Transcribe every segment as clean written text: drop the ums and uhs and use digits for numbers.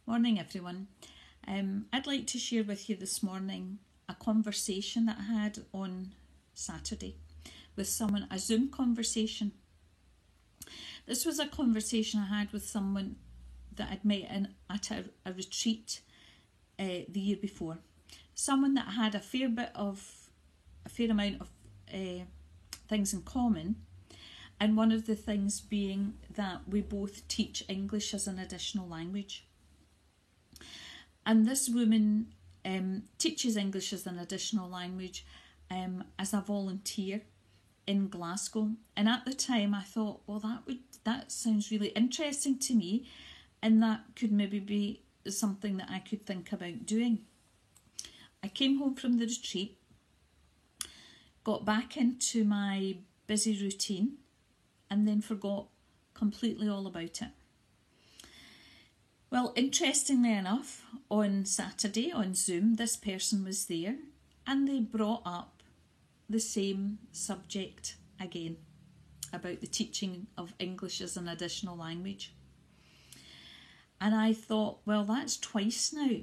Morning everyone. I'd like to share with you this morning a conversation that I had on Saturday with someone, a Zoom conversation. This was a conversation I had with someone that I'd met at a retreat the year before. Someone that had a fair amount of things in common, and one of the things being that we both teach English as an additional language. And this woman teaches English as an additional language as a volunteer in Glasgow. And at the time I thought, well, that sounds really interesting to me, and that could maybe be something that I could think about doing. I came home from the retreat, got back into my busy routine, and then forgot completely all about it. Well, interestingly enough, on Saturday on Zoom, this person was there and they brought up the same subject again about the teaching of English as an additional language. And I thought, well, that's twice now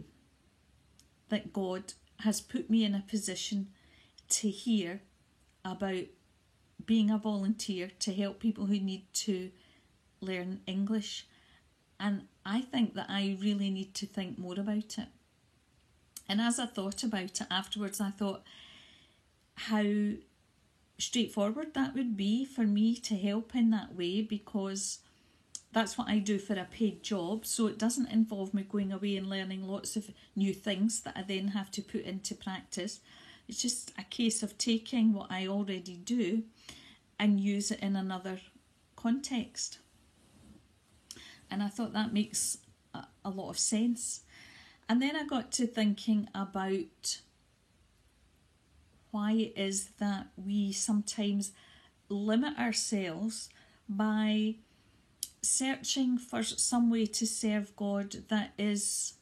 that God has put me in a position to hear about being a volunteer to help people who need to learn English. And I think that I really need to think more about it. And as I thought about it afterwards, I thought how straightforward that would be for me to help in that way, because that's what I do for a paid job. So it doesn't involve me going away and learning lots of new things that I then have to put into practice. It's just a case of taking what I already do and use it in another context. And I thought that makes a lot of sense. And then I got to thinking about why it is that we sometimes limit ourselves by searching for some way to serve God that is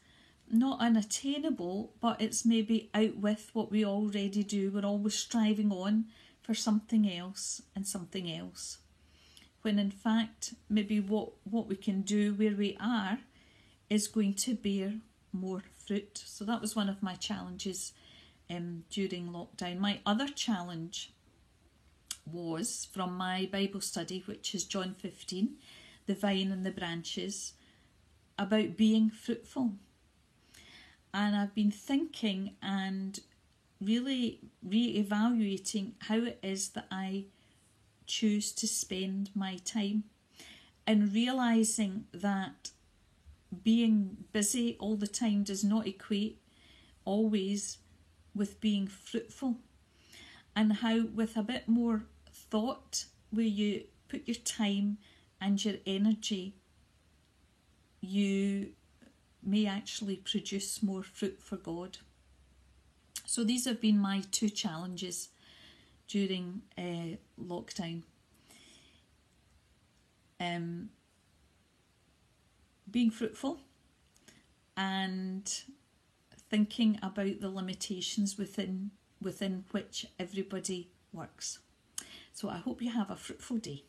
not unattainable, but it's maybe out with what we already do. We're always striving on for something else and something else, when in fact maybe what we can do where we are is going to bear more fruit. So that was one of my challenges during lockdown. My other challenge was from my Bible study, which is John 15, the vine and the branches, about being fruitful. And I've been thinking and really re-evaluating how it is that I choose to spend my time, and realising that being busy all the time does not equate always with being fruitful, and how with a bit more thought where you put your time and your energy, you may actually produce more fruit for God. So these have been my two challenges during lockdown. Being fruitful and thinking about the limitations within which everybody works. So I hope you have a fruitful day.